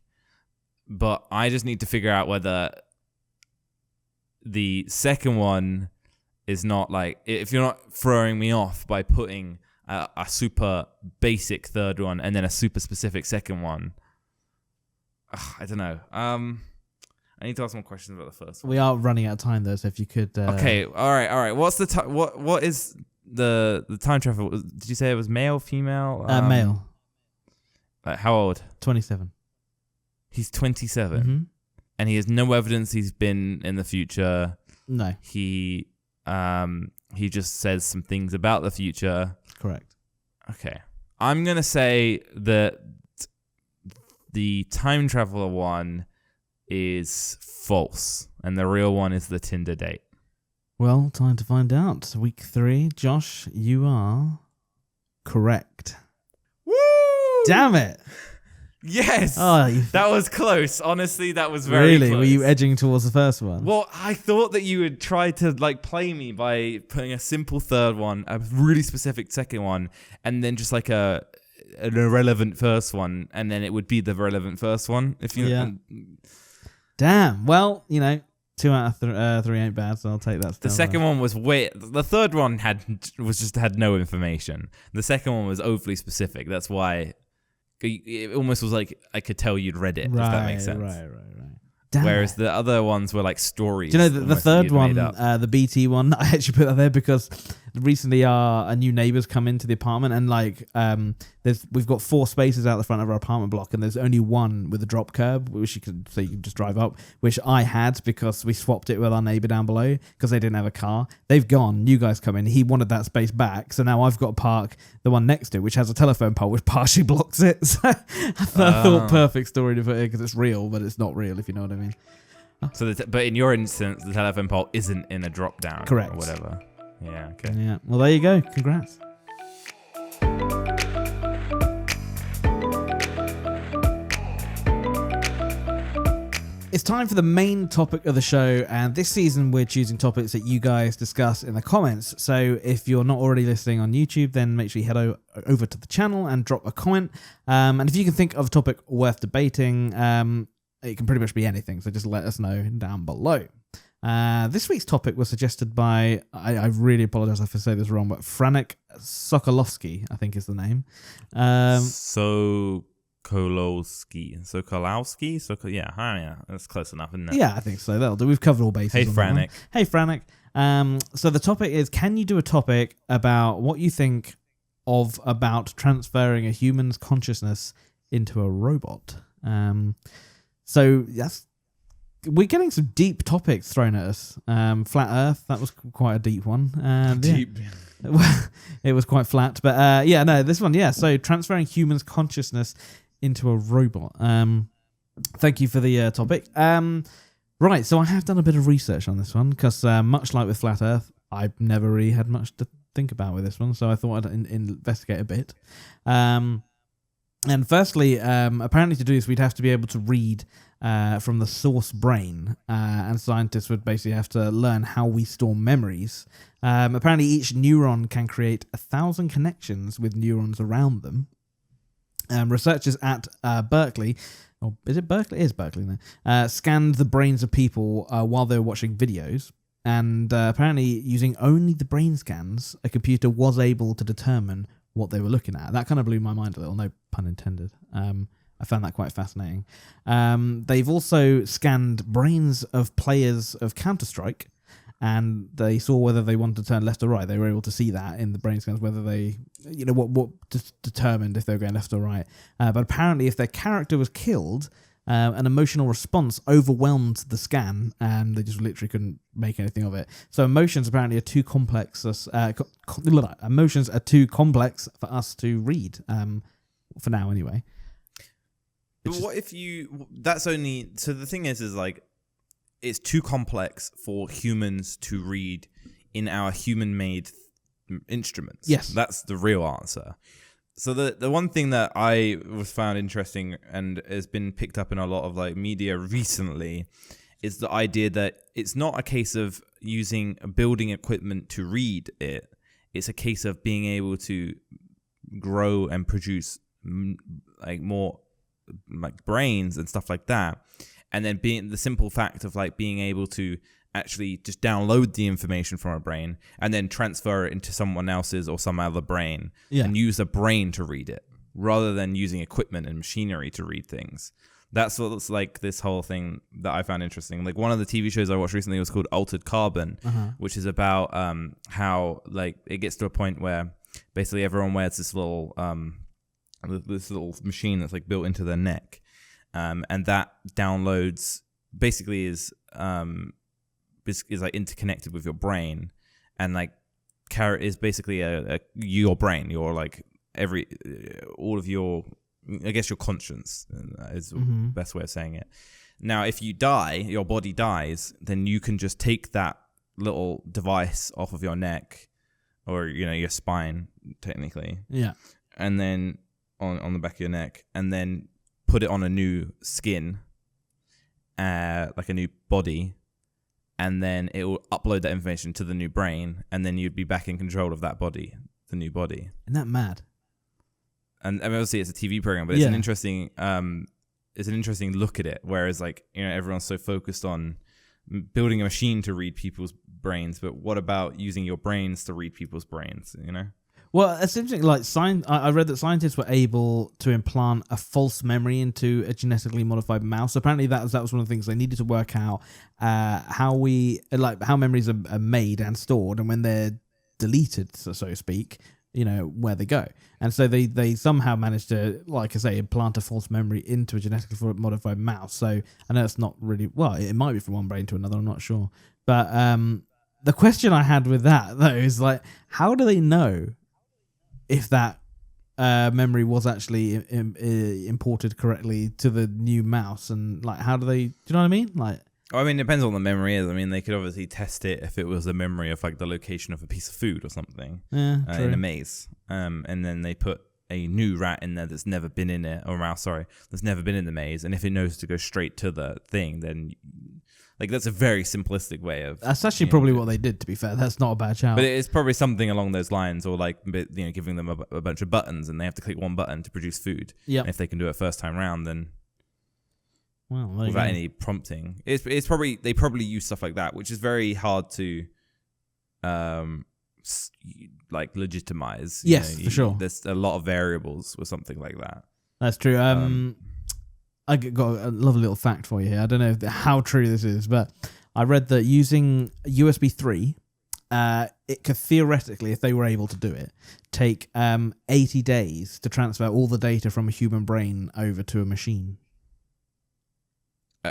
but I just need to figure out whether the second one is not like, if you're not throwing me off by putting a super basic third one and then a super specific second one. I don't know. I need to ask more questions about the first one. We are running out of time though, so if you could. Okay. All right. What's the what is the time travel? Did you say it was male, female? Male. Like how old? 27. He's 27, mm-hmm. and he has no evidence he's been in the future. No. He just says some things about the future. Correct. Okay. I'm going to say that the time traveler one is false, and the real one is the Tinder date. Well, time to find out. Week 3. Josh, you are correct. Woo! Damn it. Yes. Oh, that was close. Honestly, that was very close. Really? Were you edging towards the first one? Well, I thought that you would try to like play me by putting a simple third one, a really specific second one, and then just like an irrelevant first one, and then it would be the relevant first one. If you Damn. Well, 2 out of 3 ain't bad, so I'll take that. The second one was the third one had no information. The second one was overly specific. That's why it almost was like I could tell you'd read it. If that makes sense. Right. Damn. Whereas the other ones were like stories. Do you know the third one, the BT one? I actually put that there because recently our new neighbours come into the apartment, and like we've got 4 spaces out the front of our apartment block, and there's only one with a drop curb, which you can just drive up, which I had because we swapped it with our neighbour down below because they didn't have a car. They've gone. You guys come in. He wanted that space back, so now I've got to park the one next to it, which has a telephone pole which partially blocks it. So I thought perfect story to put in because it's real, but it's not real, if you know what I mean. So, but in your instance, the telephone pole isn't in a drop down. Correct. Or whatever. Yeah. Okay. Yeah. Well, there you go. Congrats. It's time for the main topic of the show, and this season we're choosing topics that you guys discuss in the comments. So if you're not already listening on YouTube, then make sure you head over to the channel and drop a comment. And if you can think of a topic worth debating, it can pretty much be anything, so just let us know down below. This week's topic was suggested by, I really apologize if I say this wrong, but Franek Sokolowski, I think is the name. Sokolowski? Yeah, that's close enough, isn't it? Yeah, I think so. That'll do. We've covered all bases. Hey, Franek. Hey, Franek. So the topic is, can you do a topic about what you think about transferring a human's consciousness into a robot? So we're getting some deep topics thrown at us. Flat Earth, that was quite a deep one. Deep. Yeah. It was quite flat, but this one, yeah. So transferring humans' consciousness into a robot. Thank you for the topic. Right, so I have done a bit of research on this one because much like with Flat Earth, I've never really had much to think about with this one, so I thought I'd investigate a bit. And firstly, apparently to do this, we'd have to be able to read from the source brain, and scientists would basically have to learn how we store memories. Apparently, each neuron can create 1,000 connections with neurons around them. Researchers at Berkeley, or is it Berkeley? It is Berkeley now. Scanned the brains of people while they were watching videos, and apparently, using only the brain scans, a computer was able to determine what they were looking at. That kind of blew my mind a little, no pun intended. I found that quite fascinating. They've also scanned brains of players of Counter-Strike, and they saw whether they wanted to turn left or right. They were able to see that in the brain scans, whether they, what determined if they were going left or right. But apparently, if their character was killed, an emotional response overwhelmed the scan, and they just literally couldn't make anything of it. So emotions apparently are too complex. Emotions are too complex for us to read, for now anyway. But what if you? That's only. So the thing is like, it's too complex for humans to read in our human-made instruments. Yes, that's the real answer. So the one thing that I was found interesting and has been picked up in a lot of like media recently is the idea that it's not a case of using building equipment to read it. It's a case of being able to grow and produce like more like brains and stuff like that. And then being the simple fact of like being able to actually just download the information from a brain and then transfer it into someone else's or some other brain and use a brain to read it rather than using equipment and machinery to read things. That's what's like this whole thing that I found interesting. Like one of the TV shows I watched recently was called Altered Carbon, which is about how like it gets to a point where basically everyone wears this little machine that's like built into their neck. And that downloads basically is like interconnected with your brain, and like is basically your brain, your like all of your, I guess your conscience is the best way of saying it. Now, if you die, your body dies, then you can just take that little device off of your neck, or your spine technically, and then on the back of your neck, and then put it on a new skin, like a new body, and then it will upload that information to the new brain, and then you'd be back in control of that body, the new body. Isn't that mad? And I mean, obviously it's a TV program, but it's an interesting look at it. Whereas like everyone's so focused on building a machine to read people's brains, but what about using your brains to read people's brains? Well, it's interesting. Like, I read that scientists were able to implant a false memory into a genetically modified mouse. Apparently, that was one of the things they needed to work out how memories are made and stored, and when they're deleted, so to speak, where they go. And so they somehow managed to, like I say, implant a false memory into a genetically modified mouse. So I know it's not really it might be from one brain to another. I'm not sure, but the question I had with that though is like, how do they know if that memory was actually imported correctly to the new mouse, and like, how do they? Do you know what I mean? Like, I mean, it depends on what the memory is. I mean, they could obviously test it if it was a memory of like the location of a piece of food or something in a maze, and then they put a new rat in there that's never been in it, or mouse, sorry, that's never been in the maze, and if it knows to go straight to the thing, then. Like, that's a very simplistic way of... That's actually probably what they did, to be fair. That's not a bad shout. But it's probably something along those lines, or like, giving them a bunch of buttons, and they have to click one button to produce food. Yeah. If they can do it first time round, then... Well, without any prompting. It's probably... They probably use stuff like that, which is very hard to... legitimize. Yes, for sure. There's a lot of variables with something like that. That's true. I got a lovely little fact for you here. I don't know how true this is, but I read that using USB 3, it could theoretically, if they were able to do it, take 80 days to transfer all the data from a human brain over to a machine.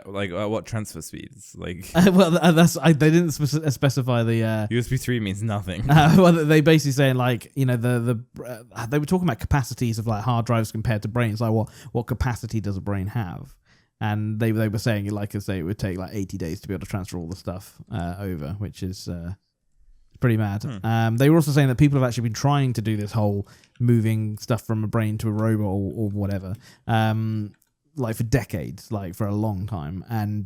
What transfer speeds? Well, they didn't specify the USB 3 means nothing. Well, they basically saying they were talking about capacities of like hard drives compared to brains. Like what capacity does a brain have? And they were saying it would take like 80 days to be able to transfer all the stuff over, which is pretty mad. They were also saying that people have actually been trying to do this whole moving stuff from a brain to a robot or whatever. For decades, for a long time, and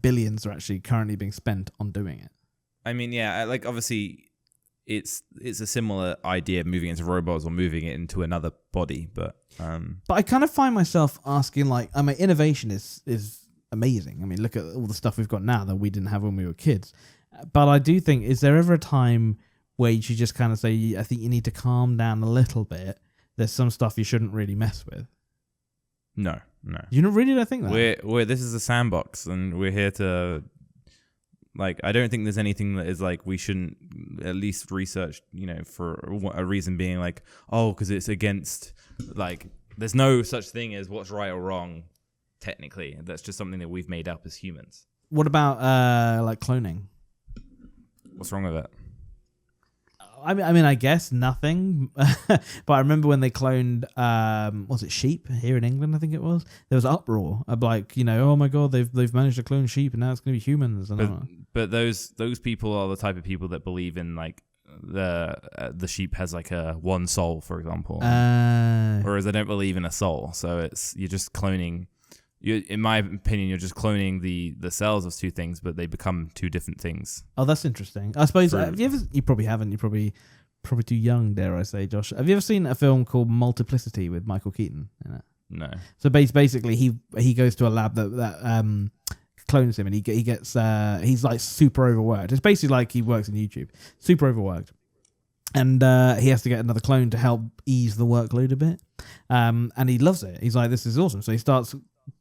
billions are actually currently being spent on doing it. I mean, yeah, obviously it's a similar idea, moving into robots or moving it into another body, but I kind of find myself asking, innovation is amazing. I mean, look at all the stuff we've got now that we didn't have when we were kids. But I do think, is there ever a time where you should just kind of say, I think you need to calm down a little bit? There's some stuff you shouldn't really mess with. No. You not really don't think that? We're this is a sandbox, and we're here to. Like, I don't think there's anything that is like we shouldn't at least research, for a reason being like, because it's against, like, there's no such thing as what's right or wrong, technically. That's just something that we've made up as humans. What about, like, cloning? What's wrong with it? I mean, I guess nothing. But I remember when they cloned, was it sheep here in England? I think it was. There was uproar of like, oh my god, they've managed to clone sheep and now it's going to be humans. But those people are the type of people that believe in like the sheep has like a one soul, for example, whereas they don't believe in a soul. So you're just cloning. In my opinion, you're just cloning the cells of two things, but they become two different things. Oh, that's interesting. I suppose you probably haven't. You're probably too young, dare I say, Josh. Have you ever seen a film called Multiplicity with Michael Keaton in it? No. So basically, he goes to a lab that clones him, and he gets he's like super overworked. It's basically like he works in YouTube, super overworked, and he has to get another clone to help ease the workload a bit. And he loves it. He's like, this is awesome. So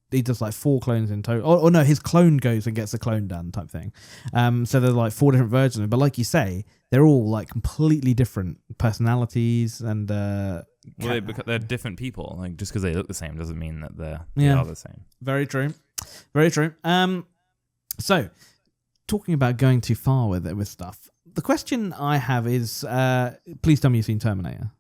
he does like 4 clones in total. Or no, his clone goes and gets a clone done type thing. So there's like 4 different versions of it. But like you say, they're all like completely different personalities and... they're different people. Like just because they look the same doesn't mean that they are the same. Very true. Very true. So talking about going too far with stuff, the question I have is, please tell me you've seen Terminator.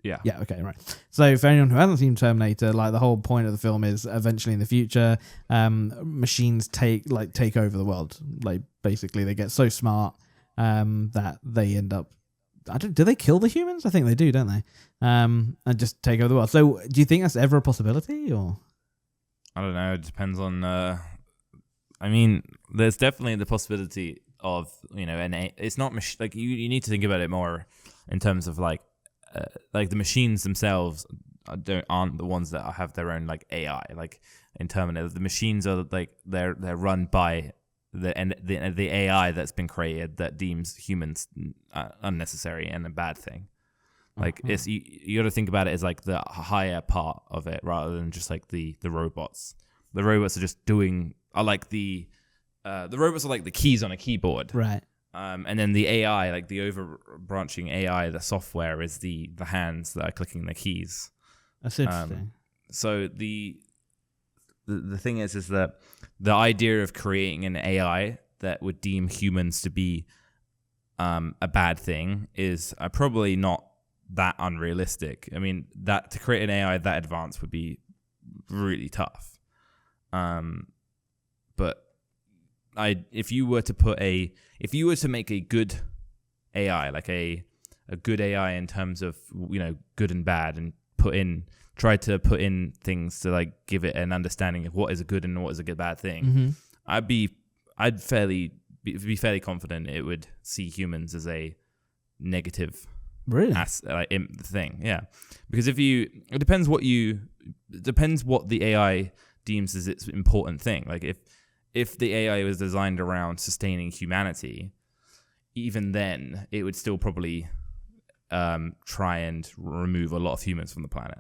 Yeah. Yeah. Okay. Right. So for anyone who hasn't seen Terminator, like the whole point of the film is eventually in the future, machines take over the world. Like basically, they get so smart that they end up. Do they kill the humans? I think they do, don't they? And just take over the world. So do you think that's ever a possibility, or? I don't know. It depends on. I mean, there's definitely the possibility of it's not like you need to think about it more in terms of like the machines themselves aren't the ones that have their own like AI. Like in Terminator, the machines are like they're run by the AI that's been created that deems humans unnecessary and a bad thing. Like it's you got to think about it as like the higher part of it rather than just like the robots. The robots are just the robots are like the keys on a keyboard, right? And then the AI, like the overbranching AI, the software is the hands that are clicking the keys. That's interesting. So the thing is that the idea of creating an AI that would deem humans to be a bad thing is probably not that unrealistic. I mean, that to create an AI that advanced would be really tough. But if you were to make a good AI, like a good AI in terms of good and bad, and try to put in things to like give it an understanding of what is a good and what is a bad thing, I'd be fairly confident it would see humans as a negative thing. Yeah, because it depends what the AI deems as its important thing. Like if the AI was designed around sustaining humanity, even then it would still probably try and remove a lot of humans from the planet.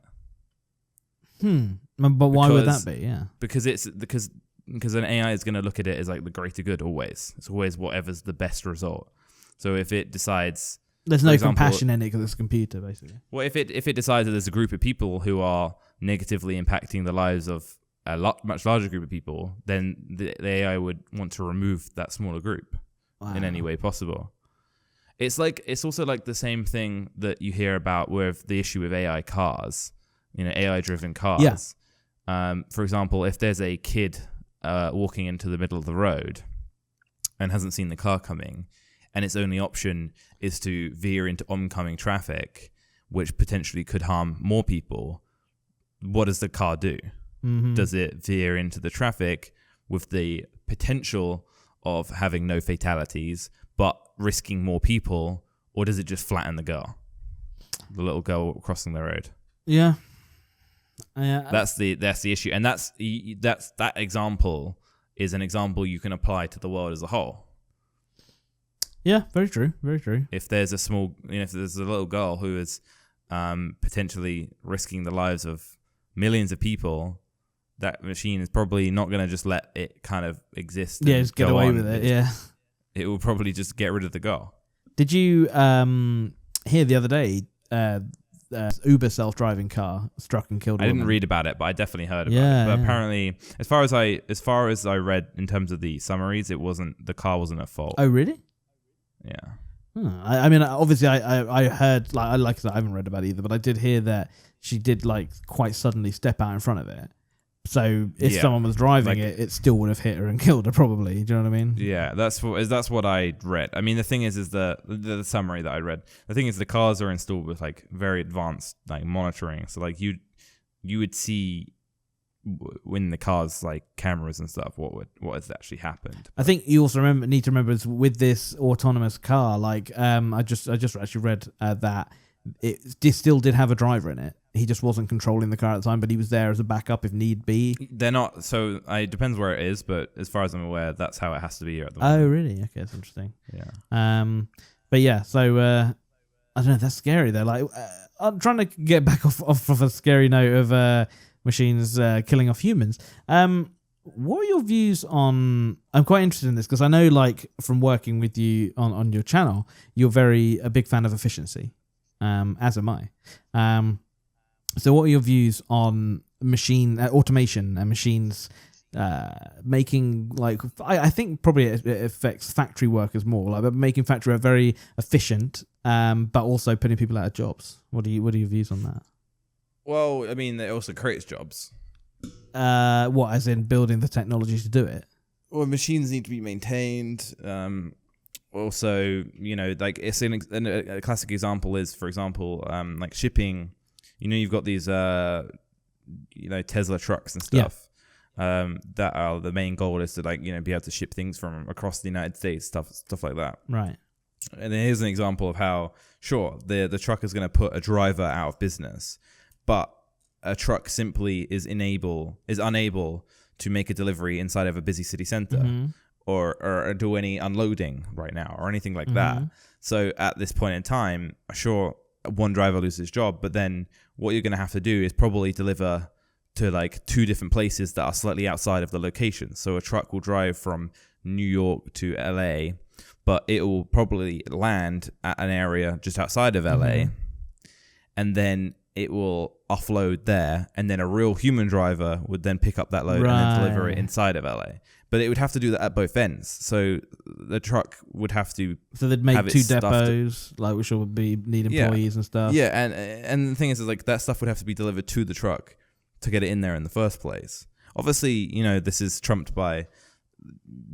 But why would that be? Yeah, because an AI is going to look at it as like the greater good always. It's always whatever's the best result. So if it decides there's no compassion in it because it's a computer, basically. Well, if it decides that there's a group of people who are negatively impacting the lives of a much larger group of people, then the AI would want to remove that smaller group in any way possible. It's also like the same thing that you hear about with the issue with AI cars, AI-driven cars. Yeah. For example, if there's a kid walking into the middle of the road and hasn't seen the car coming, and its only option is to veer into oncoming traffic, which potentially could harm more people, what does the car do? Mm-hmm. Does it veer into the traffic with the potential of having no fatalities, but risking more people, or does it just flatten the little girl crossing the road? Yeah. That's the issue, and that example is an example you can apply to the world as a whole. Yeah, very true. Very true. If there's if there's a little girl who is potentially risking the lives of millions of people, that machine is probably not going to just let it kind of exist. Yeah, just get away with it. Yeah. It will probably just get rid of the goal. Did you hear the other day Uber self-driving car struck and killed a I didn't woman? read about it, but I definitely heard about it. But apparently, as far as I read in terms of the summaries, the car wasn't at fault. Oh, really? Yeah. I mean, obviously, I heard, like I said, I haven't read about it either, but I did hear that she did like quite suddenly step out in front of it. So if someone was driving it still would have hit her and killed her, probably. Do you know what I mean? Yeah, that's what I read. I mean, the thing is the summary that I read. The thing is, the cars are installed with like very advanced like monitoring. So like you would see when the car's like cameras and stuff what has actually happened. I think you also need to remember is with this autonomous car. Like I just actually read that it still did have a driver in it. He just wasn't controlling the car at the time, but he was there as a backup if need be. They're not, so it depends where it is, but as far as I'm aware, that's how it has to be here at the moment. Oh, really? Okay, that's interesting. Yeah. But yeah, so I don't know. That's scary though. Like I'm trying to get back off of a scary note of machines killing off humans. What are your views on? I'm quite interested in this because I know, like, from working with you on your channel, you're a big fan of efficiency. As am I. So what are your views on machine automation and machines making, like, I think probably it affects factory workers more, like, but making factory work very efficient, but also putting people out of jobs. What are your views on that? Well, I mean, it also creates jobs. What, as in building the technology to do it? Well, machines need to be maintained. Also, you know, like it's a classic example is, for example, like shipping. You know, you've got these, Tesla trucks and stuff. Yeah. That are the main goal is to, like, you know, be able to ship things from across the United States, stuff like that. Right. And here's an example of how, sure, the truck is going to put a driver out of business, but a truck simply is unable to make a delivery inside of a busy city center. Mm-hmm. Or do any unloading right now or anything like that. So at this point in time, sure, one driver loses his job, but then what you're going to have to do is probably deliver to like two different places that are slightly outside of the location. So a truck will drive from New York to LA, but it will probably land at an area just outside of LA, and then it will offload there, and then a real human driver would then pick up that load and then deliver it inside of LA. But it would have to do that at both ends. So the truck would have to. So they'd make two depots, like, which would need employees and stuff. Yeah, and the thing is like that stuff would have to be delivered to the truck to get it in there in the first place. Obviously, you know, this is trumped by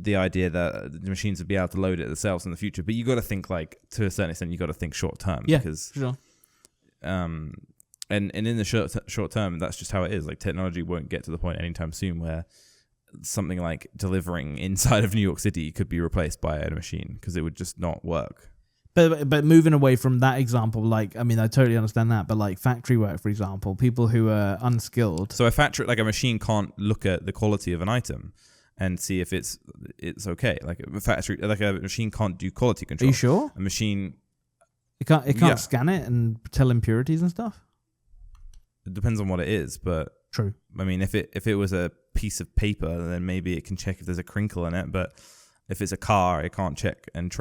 the idea that the machines would be able to load it themselves in the future. But you got to think, like, to a certain extent, you got to think short term. Yeah, because, sure. And in the short term, that's just how it is. Like, technology won't get to the point anytime soon where something like delivering inside of New York City could be replaced by a machine, because it would just not work. But moving away from that example, like, I mean, I totally understand that, but like factory work, for example, people who are unskilled. So a factory, like a machine, can't look at the quality of an item and see if it's okay. Like a factory, like a machine can't do quality control. Are you sure? A machine, it can't scan it and tell impurities and stuff. It depends on what it is, but true. I mean, if it was a piece of paper, then maybe it can check if there's a crinkle in it. But if it's a car, it can't check and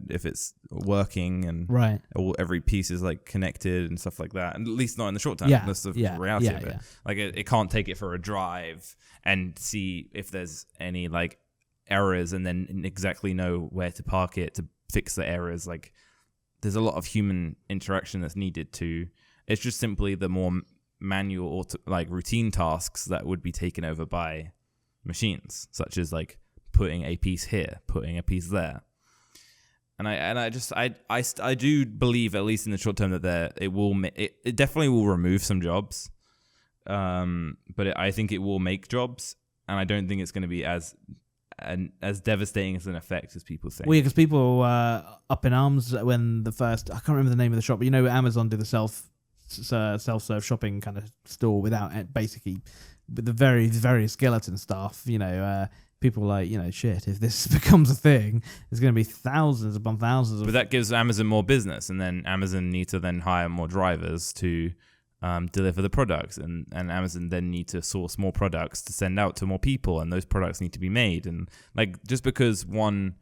if it's working and right, every piece is like connected and stuff like that. And at least not in the short term. That's the reality of it. Yeah. Like it can't take it for a drive and see if there's any like errors and then exactly know where to park it to fix the errors. Like there's a lot of human interaction that's needed to. It's just simply the more manual or like routine tasks that would be taken over by machines, such as like putting a piece here, putting a piece there. And I do believe, at least in the short term, that it definitely will remove some jobs, but I think it will make jobs, and I don't think it's going to be as devastating as an effect as people think. Well, yeah, because people were up in arms when I can't remember the name of the shop, but you know, Amazon did the self-serve shopping kind of store without it, basically with the very, very skeleton stuff. You know, people were like, you know, shit, if this becomes a thing, there's going to be thousands upon thousands. But that gives Amazon more business, and then Amazon needs to then hire more drivers to deliver the products, and Amazon then need to source more products to send out to more people, and those products need to be made. And like, just because one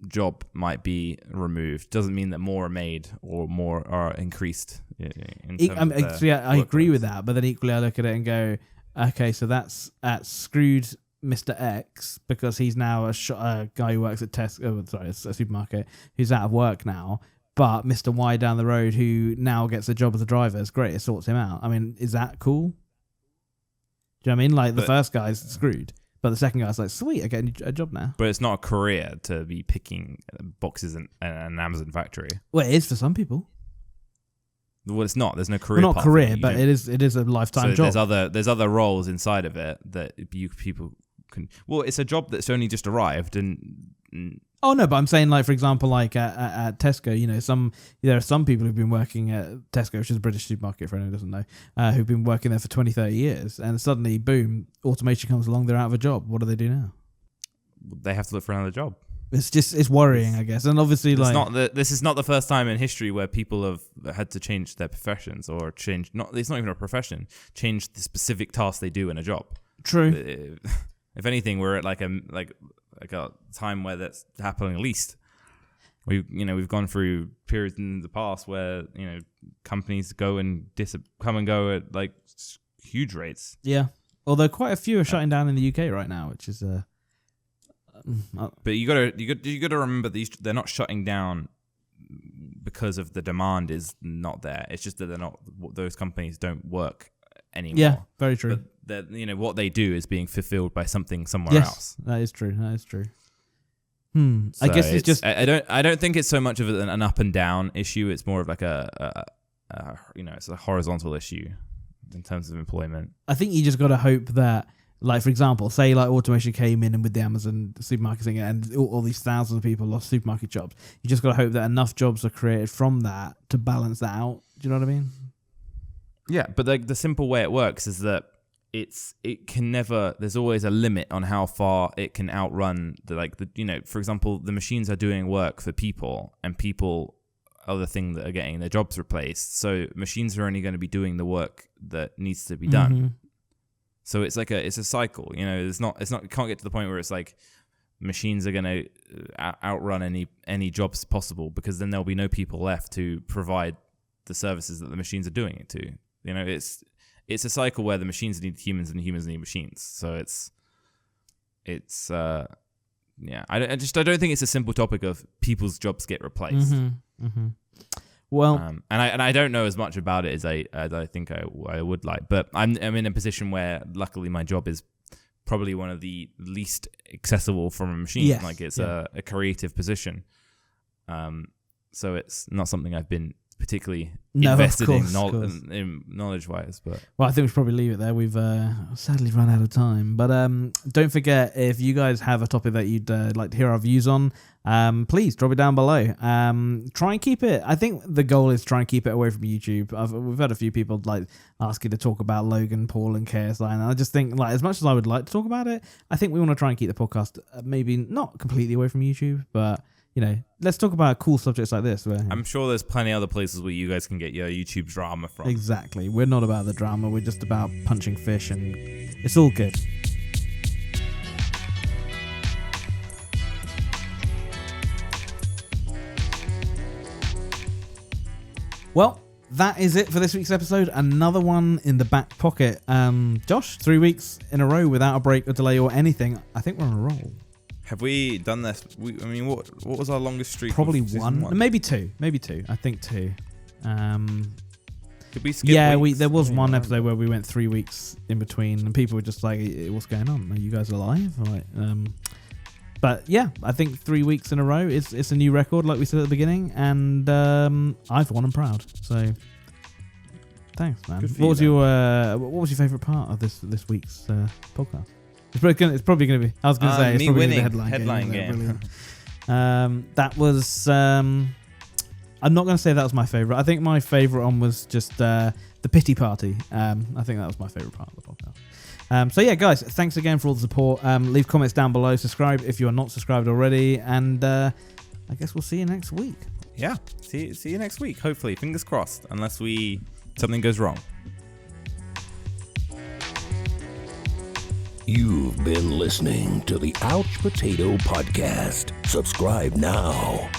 job might be removed doesn't mean that more are made or more are increased. I agree with that, but then equally I look at it and go, okay, so that's screwed Mr. X because he's now a guy who works at a supermarket who's out of work now. But Mr. Y down the road, who now gets a job as a driver, is great. It sorts him out. I mean, is that cool? Do you know what I mean? Like, the first guy's screwed, but the second guy's like, sweet, I get a job now. But it's not a career to be picking boxes in an Amazon factory. Well, it is for some people. Well, it's not. There's no career. Well, not career, but it is a lifetime job. There's other roles inside of it that people can. Well, it's a job that's only just arrived, and. Oh no, but I'm saying, like, for example, like at Tesco, you know, there are some people who've been working at Tesco, which is a British supermarket for anyone who doesn't know, who've been working there for 20, 30 years, and suddenly, boom, automation comes along, they're out of a job. What do they do now? They have to look for another job. It's worrying, I guess, and obviously, this is not the first time in history where people have had to change their professions or change. It's not even a profession. Change the specific task they do in a job. True. If anything, we're at like a time where that's happening least. We've gone through periods in the past where, you know, companies go and come and go at like huge rates. Yeah. Although quite a few are shutting down in the UK right now, which is but you gotta remember they're not shutting down because of the demand is not there. It's just that those companies don't work anymore. Yeah, very true. But what they do is being fulfilled by something somewhere else. That is true. So I guess it's just. I don't think it's so much of an up and down issue. It's more of like it's a horizontal issue in terms of employment. I think you just got to hope that, like, for example, say like automation came in and with the Amazon supermarket thing, and all these thousands of people lost supermarket jobs. You just got to hope that enough jobs are created from that to balance that out. Do you know what I mean? Yeah, but the simple way it works is that it can never. There's always a limit on how far it can outrun for example, the machines are doing work for people, and people are the thing that are getting their jobs replaced. So machines are only going to be doing the work that needs to be done. Mm-hmm. So it's a cycle. You know, it can't get to the point where it's like machines are going to outrun any jobs possible, because then there'll be no people left to provide the services that the machines are doing it to. You know, it's a cycle where the machines need humans and humans need machines. So I don't think it's a simple topic of people's jobs get replaced. Mm-hmm. Mm-hmm. Well, and I don't know as much about it as I think I would like, but I'm in a position where luckily my job is probably one of the least accessible from a machine. Yes, like it's a creative position. So it's not something I've been particularly invested in knowledge-wise. But well, I think we should probably leave it there. We've sadly run out of time. But don't forget, if you guys have a topic that you'd like to hear our views on, please drop it down below. Try and keep it. I think the goal is try and keep it away from YouTube. We've had a few people like ask you to talk about Logan Paul and KSI, and I just think, like, as much as I would like to talk about it, I think we want to try and keep the podcast maybe not completely away from YouTube, but you know, let's talk about cool subjects like this. I'm sure there's plenty of other places where you guys can get your YouTube drama from. Exactly. We're not about the drama. We're just about punching fish, and it's all good. Well, that is it for this week's episode. Another one in the back pocket. Josh, 3 weeks in a row without a break or delay or anything. I think we're on a roll. Have we done this? What was our longest streak? Probably one. Maybe two. I think two. Did we skip? Yeah, there was one episode where we went 3 weeks in between, and people were just like, "What's going on? Are you guys alive?" But yeah, I think 3 weeks in a row it's a new record, like we said at the beginning, and I for one am proud. So thanks, man. What was your favourite part of this week's podcast? It's probably going to be. I was going to say it's probably winning the headline game. That was. I'm not going to say that was my favourite. I think my favourite one was just the pity party. I think that was my favourite part of the podcast. So yeah, guys, thanks again for all the support. Leave comments down below. Subscribe if you are not subscribed already, and I guess we'll see you next week. Yeah, see you next week. Hopefully, fingers crossed. Unless we something goes wrong. You've been listening to the Ouch Potato Podcast. Subscribe now.